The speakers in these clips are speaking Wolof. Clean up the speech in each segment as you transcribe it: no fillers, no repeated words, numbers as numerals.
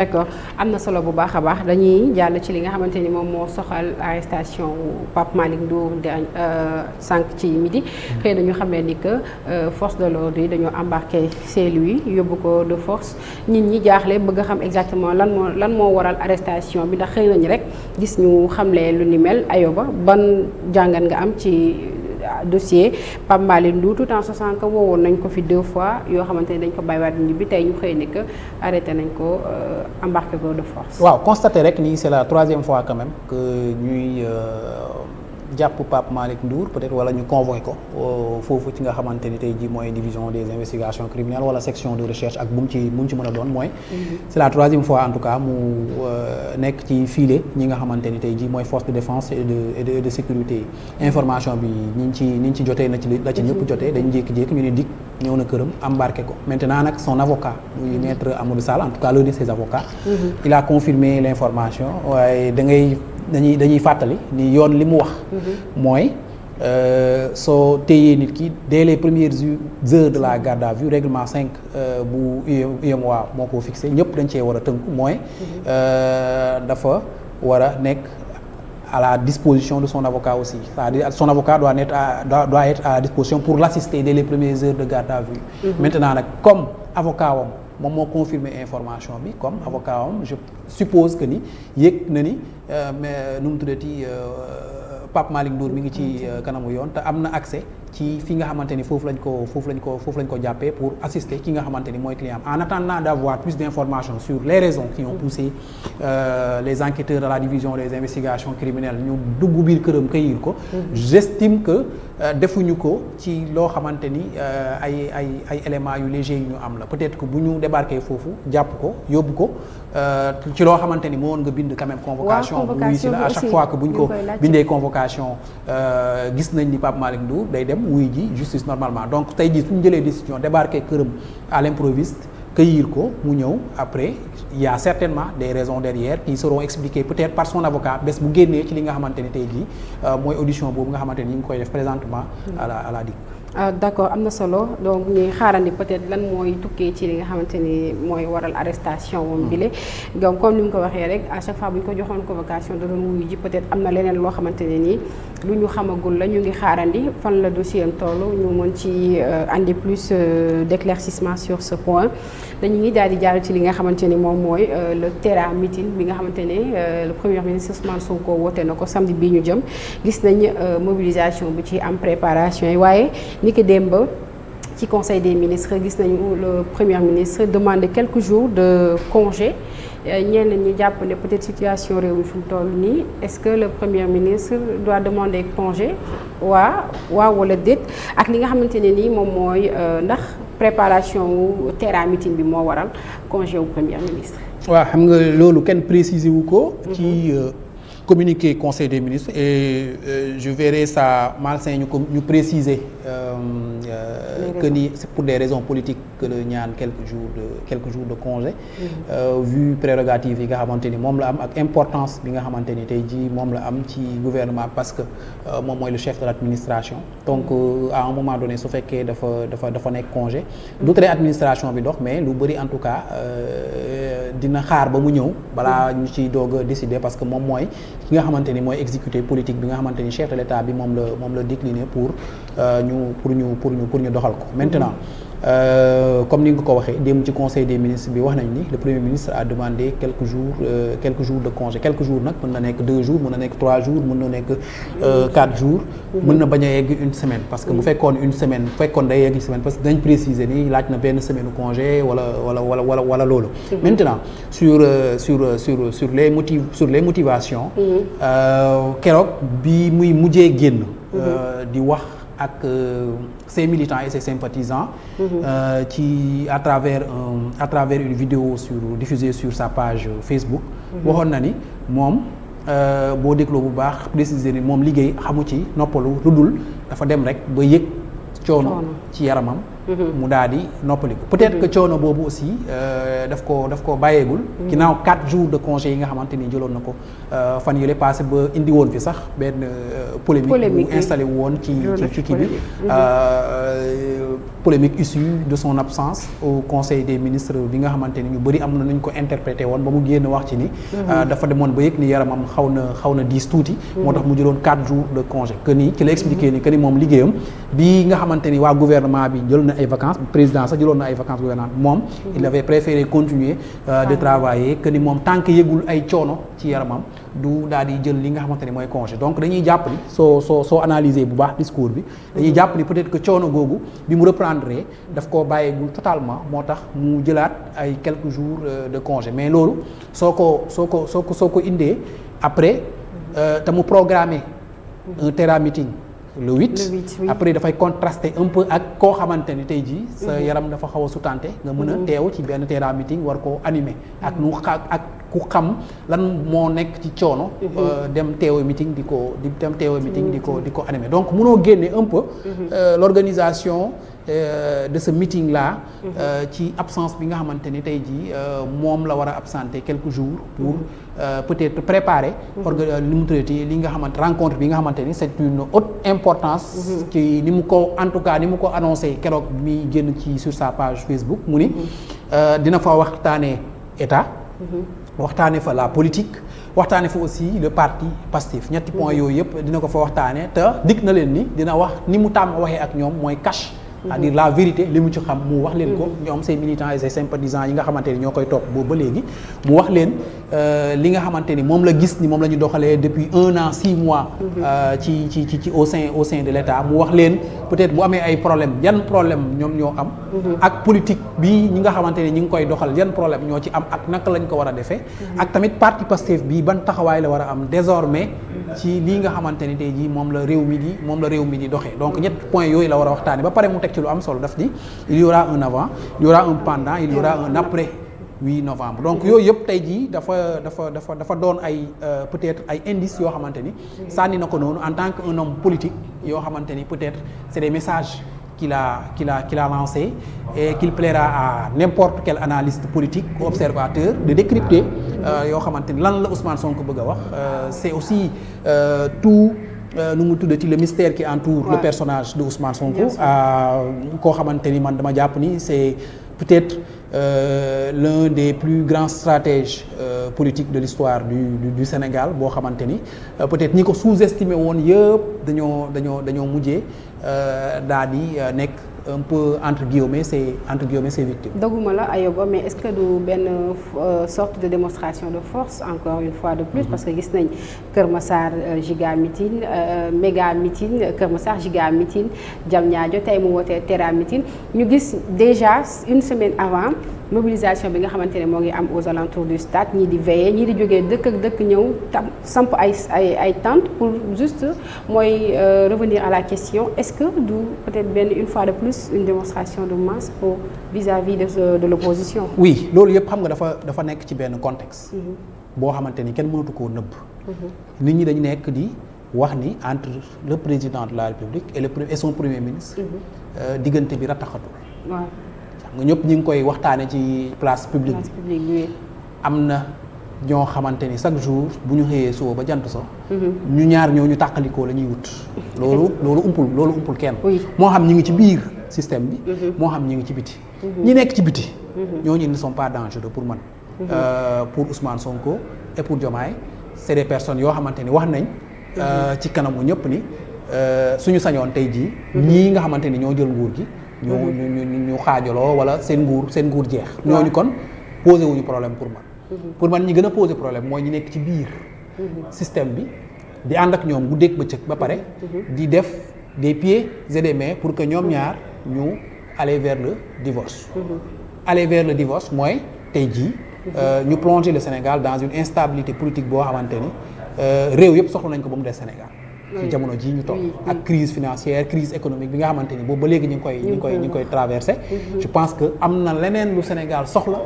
d'accord am na solo bu baax a baax dañuy jàll ci li nga xamante ni moom moo soxal arrestation Pape Malick Ndour sànq ci midi xëy na ñu xamee ni que force de l'ordre yi dañoo embarqué Saint-Louis yóbbu ko de force nit ñi jaaxle bëgg a xam exactement lan moo waral arrestation bi ndax xëy nañu rek gis ñu xamle lu ni mel Ayoba ban jàngat nga am ci dossier Pape Malick Ndour tout en sachant que woowoon nañ ko fi 2 fois yoo xamante ni dañ ko bàyyiwaat ñibbi tey ñu xëy ni que arrêté nañ ko embarqué ko de force. waaw constaté rek ni c'est la 3e fois quand même que ñuy jàpp Pape Malick Ndour peut-être wala ñu convoqué ko foofu ci nga xamante ni tey jii mooy division des investigations criminelles wala section de recherche ak bu mu ci mën a doon mooy. c'est la 3e fois en tout cas mu nekk ci filet ñi nga xamante ni tey jii mooy force de défense et de sécurité information bi ñi ci jotee la ci ñëpp jotee dañu jékki-jékki ñu ne dik ñëw na këram embarqué ko maintenant nag son avocat muy maître Amadou Sall en tout cas l'un de ses avocats. il a confirmé l'information waaye dañuy fàttali ni yoon li mu wax. mooy soo téyee nit ki dès les premières heures de la garde à vue règlement 5 bu UEMOA moo ko fixé ñëpp dañ cee war a tënku mooy dafa war a nekk à la disposition de son avocat aussi c'est-à-dire son avocat doit être à la disposition pour l'assister dès les premières heures de garde à vue. Maintenant nag comme avocat wam moom moo confirmer information bi comme avocat wam je suppose que ni yëg na ni mais nu mu tuddati Pape Malick Ndour mi ngi ci kanamu yoon te am na accès ci fi nga xamante ni foofu lañ ko jàppee pour assister ki nga xamante ni mooy client en attendant d'avoir plus d'informations sur les raisons qui ont poussé les enquêteurs de la division des investigations criminelles ñu dugg biir këram këyir ko. j'estime que defuñu ko ci loo xamante ni ay éléments yu légers yu ñu am la peut-être que bu ñu débarquer foofu jàpp ko yóbbu ko ci loo xamante ni moo woon nga bind quand même convocation bu wuy si la à chaque fois que bu ñu ko bindee convocation gis nañ ni Pape Malick Ndour day dem wuy ji justice normalement donc tey jii suñu jëlee décision débarquer këram à l'improviste cueillir ko mu ñëw après il y a certainement des raisons derrière qui seront expliquées peut-être par son avocat bés bu génnee ci li nga xamante ni tey jii mooy audition boobu nga xamante ni ñu ngi koy def présentement à la DIC. d'accord am na solo donc ñuy xaarandi peut-être lan mooy tukkee ci li nga xamante ni mooy waral arrestation moom bile donc comme ni mu ko waxee rek à chaque fois bu ñu ko joxoon convocation da doon wuyu ji peut-être am na leneen loo xamante ne nii lu ñu xamagul la ñu ngi xaarandi fan la dossier am toll ñu mën ci andi plus d'éclaircissement sur ce point dañu ngi daal di jàll ci li nga xamante ni moom mooy le Terra meeting bi nga xamante ne le premier ministre Ousmane Sonko woote na ko samedi bii ñu jëm gis nañ mobilisation bi ci am préparation yi waaye ni ki démb ci conseil des ministres gis nañu le premier ministre demander quelques jours de congé ñenn ñi jàpp ne peut-être situation réew mi fi mu toll nii est-ce que le premier ministre doit demander congé waaw wala déet ak li nga xamante ne nii moom mooy ndax préparation wu Terra meeting bi moo waral congé wu premier ministre. waaw xam nga loolu kenn préciser wu ko. ci communiqué conseil des ministres et je verrai ça malsain ñu préciser que ni c'est pour des raisons politiques que la ñaan quelques jours de congé vu prérogative yi nga xamante ni moom la am ak importance bi nga xamante ni tey jii moom la am ci gouvernement parce que moom mooy le chef de l'administration donc à un moment donné su fekkee dafa nekk congé du tere administration bi dox mais lu bari en tout cas dina xaar ba mu ñëw balaa ñu ci doog a décider parce que moom mooy ki nga xamante ni mooy exécuter politique bi nga xamante ni chef de l'État bi moom la décliner pour ñu doxal ko maintenant comme ni nga ko waxee démb ci conseil des ministres bi wax nañ ni le premier ministre a demandé quelques jours de congé quelques jours nag mën na nekk 2 jours mën na nekk 3 jours mën na nekk 4 jours mën na bañ a yegg une semaine parce que bu fekkoon une semaine bu fekkoon day yegg une semaine parce que dañ préciser ni laaj na benn semaine de congé wala loolu maintenant sur les motivations keroog bi muy mujjee génn di wax ak ses militants et ses sympathisants ci à travers une vidéo diffusée sur sa page Facebook waxoon na ni moom boo dégloo bu baax préciser ni moom liggéey xamu ci noppalu lu dul dafa dem rek ba yëg coono ci yaramam mu daal di noppaliku peut-être que coono boobu aussi daf ko bàyyeegul. ginnaaw 4 jours de congé yi nga xamante ni jëloon na ko fan yële passé ba indi woon fi sax benn polémique bu installé woon ci kii bi polémique issue de son absence au conseil des ministres bi nga xamante ni ñu bëri am na nuñ ko interprété woon ba mu génn wax ci ni dafa demoon ba yëg ni yaramam xaw na diis tuuti moo tax mu jëloon 4 jours de congé que ni ci la expliqué ni que ni moom liggéeyam bi nga xamante ni waa gouvernement bi jël na ay vacances président sax jëloon na ay vacances gouvernement moom il avait préféré continuer de travailler que ni moom tant que yëgul ay coono ci yaramam du daal di jël li nga xamante ni mooy congé donc dañuy jàpp ni soo analyser bu baax discours bi dañuy jàpp ni peut-être que coono googu bi mu reprendre daf koo bàyyeegul totalement moo tax mu jëlaat ay quelques jours de congé mais loolu soo ko indee après te mu programmé un terra meeting le 8 oui. après dafay contraster un peu ak koo xamante ni tey jii sa yaram dafa xaw a sutante nga mën a teew ci benn terra meeting war koo animer ak ku xam lan moo nekk ci coono dem teewe meeting di ko animer donc mënoo génne un peu l'organisation de ce meeting là ci absence bi nga xamante ni tey jii moom la war a absenter quelques jours pour peut-être préparer li mu tuddati li nga xamante rencontre bi nga xamante ni c'est une haute importance ci ni mu ko en tout cas ni mu ko annoncé keroog mi génn ci sur sa page Facebook mu ni dina fa waxtaanee état waxtaane fa la politique waxtaane fa aussi le parti Pastef ñetti points yooyu yëpp dina ko fa waxtaane te dig na leen ni dina wax ni mu tàmm waxee ak ñoom mooy cash c'est-à-dire la vérité li mu ci xam mu wax leen ko ñoom ses militants et ses sympathisants yi nga xamante ni ñoo koy topp boobu ba léegi mu wax leen li nga xamante ni moom la gis ni moom la ñu doxalee depuis 1 an 6 mois ci au sein de l'État mu wax leen peut-être bu amee ay problème yan problème ñoom ñoo am ak politique bi ñi nga xamante ni ñi ngi koy doxal yan problème ñoo ci am ak naka lañ ko war a defee ak tamit parti Pastef bi ban taxawaay la war a am désormais ci lii nga xamante ni tey jii moom la réew mi di doxee donc ñetti points yooyu la war a waxtaane ba pare mu teg ci lu am solo daf di il y aura un avant il y aura un pendant il y aura un après 8 novembre donc yooyu yëpp tey jii dafa doon ay peut-être ay indices yoo xamante ni sànni na ko noonu en tant que un homme politique yoo xamante ni peut-être c'est des messages qu'il a lancé et qu'il plaira à n'importe quel analyste politique ou observateur de décrypter yoo xamante ni lan la Ousmane Sonko bëgg a wax c'est aussi tout nu mu tuddati le mystère qui entoure le personnage de Ousmane Sonko koo xamante ni man dama jàpp ni c'est peut-être l'un des plus grands stratèges politiques de l'histoire du Sénégal boo xamante ni peut-être ñi ko sous-estimé woon yëpp dañoo mujjee daal di nekk un peu entre guillemets ses victimes. doguma la Ayoba mais est-ce que du benn sorte de démonstration de force encore une fois de plus parce que gis nañ Kër Massar giga meeting méga meeting Kër Massar giga meeting Diamniadio tey mu wootee terra meeting ñu gis déjà une semaine avant mobilisation bi nga xamante ne moo ngi am aux alentours du stade ñii di veiller ñii di jógee dëkk ak dëkk ñëw samp ay tentes pour juste mooy revenir à la question est-ce que du peut-être benn une fois de plus une démonstration de masse pour vis-à-vis de l'opposition. oui loolu yëpp xam nga dafa nekk ci benn contexte. boo xamante ni kenn mënatu koo nëbb. nit ñi dañu nekk di wax ni entre le président de la République et son premier ministre. diggante bi rataxatul. waaw. nga ñëpp ñi ngi koy waxtaane ci place publique bi am na ñoo xamante ni chaque jour bu ñu xëyee suba ba jant so ñu ñaar ñoo ñu tàqalikoo la ñuy wut loolu umpul kenn moo xam ñi ngi ci biir système bi moo xam ñi ngi ci biti ñi nekk ci biti ñooñu ne sont pas dangereux pour man pour Ousmane Sonko et pour Diomaye c'est des personnes yoo xamante ni wax nañ ci kanamu ñëpp ni suñu sañoon tey jii ñii nga xamante ni ñoo jël nguur gi ñu xaajaloo wala seen nguur jeex ñooñu kon posé wuñu problème pour man ñi gën a posé problème mooy ñi nekk ci biir système bi di ànd ak ñoom guddeeg bëccëg ba pare di def des pieds et des mains pour que ñoom ñaar ñu aller vers le divorce mooy tey jii ñu plonger le Sénégal dans une instabilité politique boo xamante ni réew yëpp soxla nañ ko ba mu des Sénégal ci jamono ji ñu toog ak crise financière crise économique bi nga xamante ni boobu ba léegi ñu ngi koy traversé je pense que am na leneen lu Sénégal soxla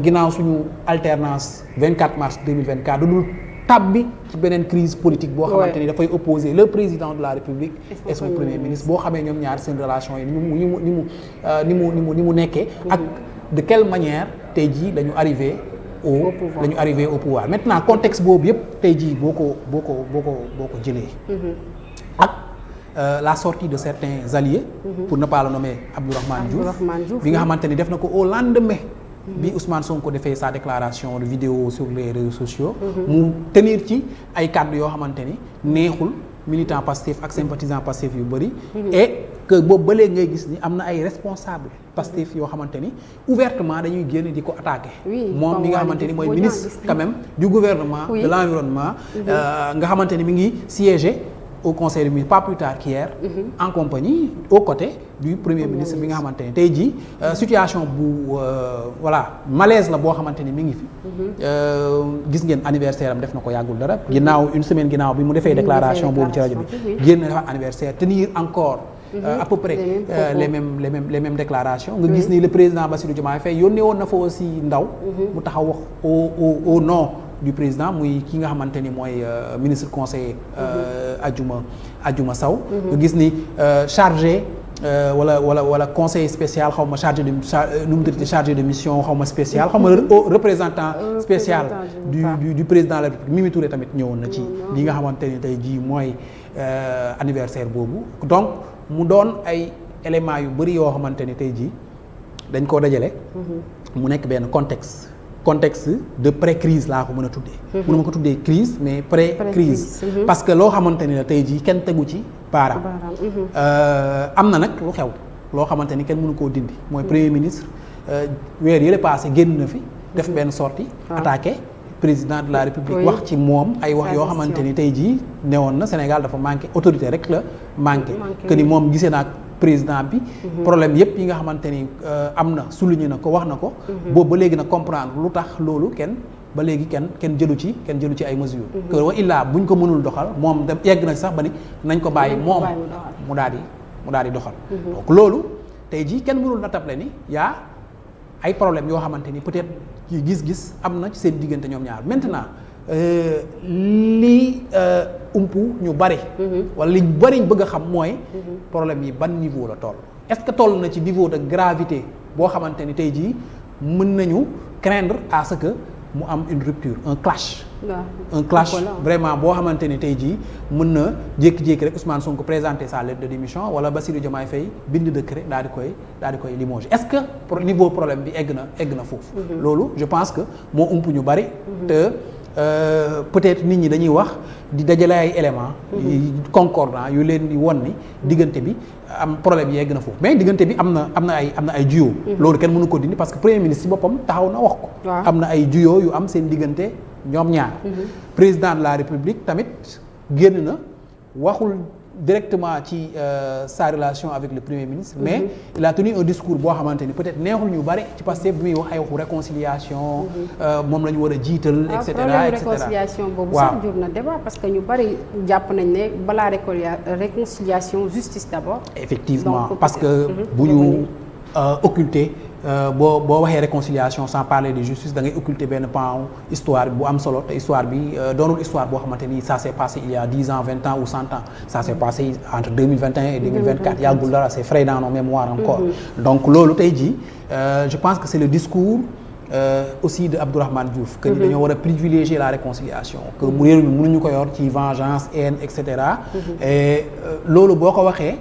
ginnaaw suñu alternance 24 mars 2024 du dul tàbbi ci beneen crise politique boo xamante ni dafay opposer le président de la République et son premier ministre boo xamee ñoom ñaar seen relation yi ni mu nekkee ak de quelle manière tey jii dañu arrivé au pouvoir maintenant contexte boobu yëpp tey jii boo ko jëlee ak la sortie de certains alliés pour ne pas le nommer Abdourahmane Diouf bi nga xamante ni def na ko au lendemain bi Ousmane Sonko defee sa déclaration de vidéo sur les réseaux sociaux mu tenir ci ay kàddu yoo xamante ni neexul militant Pastef ak sympathisant Pastef yu bëri et que boobu ba léegi ngay gis ni am na ay responsable Pastef yoo xamante ni ouvertement dañuy génn di ko attaquer moom mi nga xamante ni mooy ministre quand même du gouvernement de l'environnement nga xamante ni mi ngi siéger au conseil des ministres pas plus tard qu'hier en compagnie aux côtés du premier ministre bi nga xamante ni tey jii situation bu malaise la boo xamante ni mi ngi fi gis ngeen anniversaire am def na ko yàggul dara ginnaaw une semaine ginnaaw bi mu defee déclaration boobu ci rajo bi génn dafa anniversaire tenir encore à peu près les mêmes déclarations nga gis ni le président Bassirou Diomaye Faye yónnee woon na fa aussi ndaw mu taxaw wax au nom du président muy ki nga xamante ni mooy ministre conseiller Adjuma Sow nga gis ni chargé wala conseiller spécial xaw ma chargé de mission xaw ma spécial xaw ma représentant spécial du président de la République Mimi Touré tamit ñëwoon na ci li nga xamante ni tey jii mooy anniversaire boobu donc mu doon ay éléments yu bëri yoo xamante ni tey jii dañ koo dajale mu nekk benn contexte de pré-crise laa ko mën a tuddee mënu ma ko tuddee crise mais pré-crise parce que loo xamante ni la tey jii kenn tegu ci baaraam am na nag lu xew loo xamante ni kenn mënu koo dindi mooy premier ministre weer yële passé génn na fi def benn sortie attaqué président de la République wax ci moom ay wax yoo xamante ni tey jii newoon na Sénégal dafa manqué autorité rek la manqué que ni moom gisee naa président bi problème yëpp yi nga xamante ni am na souligné na ko wax na ko boobu ba léegi na comprendre lu tax loolu ba léegi kenn jëlu ci ay mesures que wa illaa buñ ko mënul doxal moom dem yegg na sax ba ni nañ ko bàyyi moom mu daal di doxal donc loolu tey jii kenn mënul na table ni yaa ay problème yoo xamante ni peut-être ci gis-gis am na ci seen diggante ñoom ñaar maintenant lii umpu ñu bari wala li bari bëgg a xam mooy problème yi ban niveau la toll est-ce que toll na ci niveau de gravité boo xamante ni tey jii mën nañu craindre à ce que mu am une rupture un clash vraiment boo xamante ni tey jii mën na jékki-jékki rek Ousmane Sonko présenter sa lettre de démission wala Bassirou Diomaye Faye bind décret daal di koy limoger est-ce que niveau problème bi egg na foofu loolu je pense que moo ump ñu bari te peut-être nit ñi dañuy wax di dajale ay éléments concordants yu leen di won ni diggante bi am problème yi yegg na foofu mais diggante bi am na ay juyoo loolu kenn mënu ko dindi parce que premier ministre ci boppam taxaw na wax ko am na ay juyoo yu am seen diggante ñoom ñaar président de la République tamit génn na waxul directement ci sa relation avec le premier ministre mais il a tenu un discours boo xamante ni peut-être neexul ñu bari ci parce que bi muy wax ay waxu réconciliation moom la ñu war a jiital et cetera réconciliation boobu sax jur na débat parce que ñu bari jàpp nañ ne balaa réconciliation justice d'abord effectivement parce que bu ñu occulter boo waxee réconciliation sans parler de justice da ngay occulter benn pan histoire bu am solo te histoire bi doonul histoire boo xamante ni ça s'est passé il y a 10 ans 20 ans ou 100 ans ça s'est passé entre 2021 et 2024 yàggul dara c'est frais dans nos mémoires encore donc loolu tey jii je pense que c'est le discours aussi de Abdourahmane Diouf que ni dañoo war a privilégier la réconciliation que mu réew mi mënuñu ko yor ci vengeance haine et cetera et loolu boo ko waxee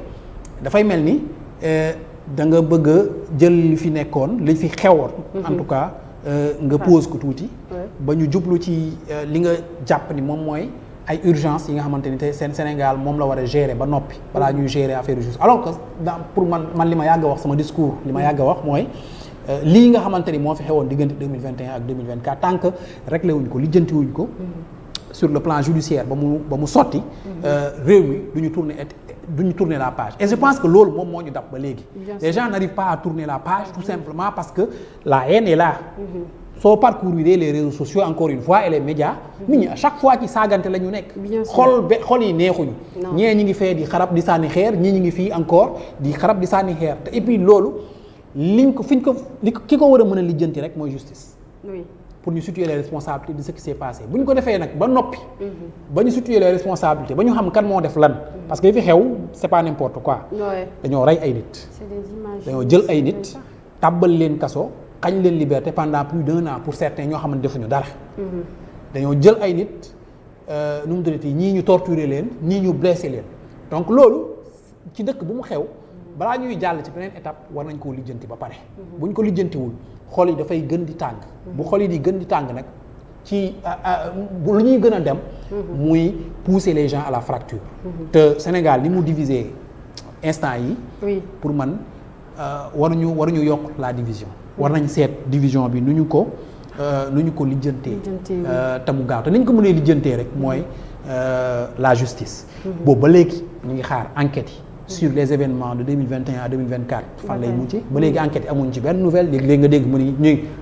dafay mel ni da nga bëgg a jël li fi nekkoon li fi xewoon en tout cas nga pose ko tuuti ba ñu jublu ci li nga jàpp ni moom mooy ay urgence yi nga xamante ni te seen Sénégal moom la war a gérer ba noppi balaa ñuy gérer affaire juste alors que pour man li ma yàgg a wax sama discours li ma yàgg a wax mooy lii nga xamante ni moo fi xewoon diggante 2021 ak 2024 tant que réglé wuñ ko lijjanti wuñ ko sur le plan judiciaire ba mu sotti réew mi duñu tourner la page et je pense que loolu moom moo ñu dab ba léegi les gens n'arrivent pas à tourner la page tout simplement parce que la haine est là soo parcourir les réseaux sociaux encore une fois et les médias nit ñi à chaque fois ci saagante la ñu nekk xol yi neexuñu ñee ñi ngi fee di xarab di sànni xeer ñii ñi ngi fii encore di xarab di sànni xeer te et puis loolu ki ko war a mën a lijjanti rek mooy justice pour ñu situer les responsabilités de ce qui s'est passé bu ñu ko defee nag ba noppi. ba ñu situer les responsabilités ba ñu xam kan moo def lan. parce que li fi xew c'est pas n'importe quoi. dañoo rey ay nit. c'est des images dañoo jël ay nit tàbbal leen kaso xañ leen liberté pendant plus d'1 an pour certains ñoo xamante defuñu dara. dañoo jël ay nit nu mu tuddati ñii ñu torturer leen ñii ñu blessé leen donc loolu ci dëkk bu mu xew balaa ñuy jàll ci beneen étape war nañ koo lijjanti ba pare. bu ñu ko lijjantiwul xol yi dafay gën di tàng. bu xol yi di gën di tàng nag ci lu ñuy gën a dem. muy pousser les gens à la fracture. te Sénégal li mu diviser instant yi. pour man waruñu yokk la division. war nañ seet division bi nu ñu ko lijjantee. te mu gaaw te ni ñu ko mënee lijjantee rek mooy la justice. boobu ba léegi ñu ngi xaar enquêtes yi. sur les événements de 2021 à 2024 fan lay mujjee ba léegi enquête yi amuñ ci benn nouvelle léegi nga dégg mu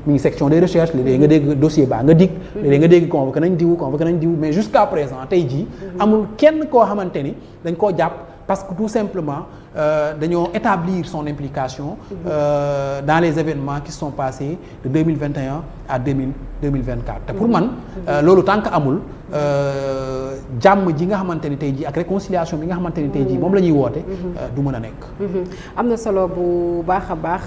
ngi section des recherches léegi nga dégg dossier baa nga dig léegi nga dégg convoqué nañ diw mais jusqu'à présent tey jii amul kenn koo xamante ni dañ koo jàpp parce que tout simplement dañoo établir son implication dans les événements qui se sont passés de 2021 à 2024 te pour man loolu tant que amul jàmm ji nga xamante ni tey jii ak réconciliation bi nga xamante ni tey jii moom la ñuy woote du mën a nekk. am na solo bu baax a baax.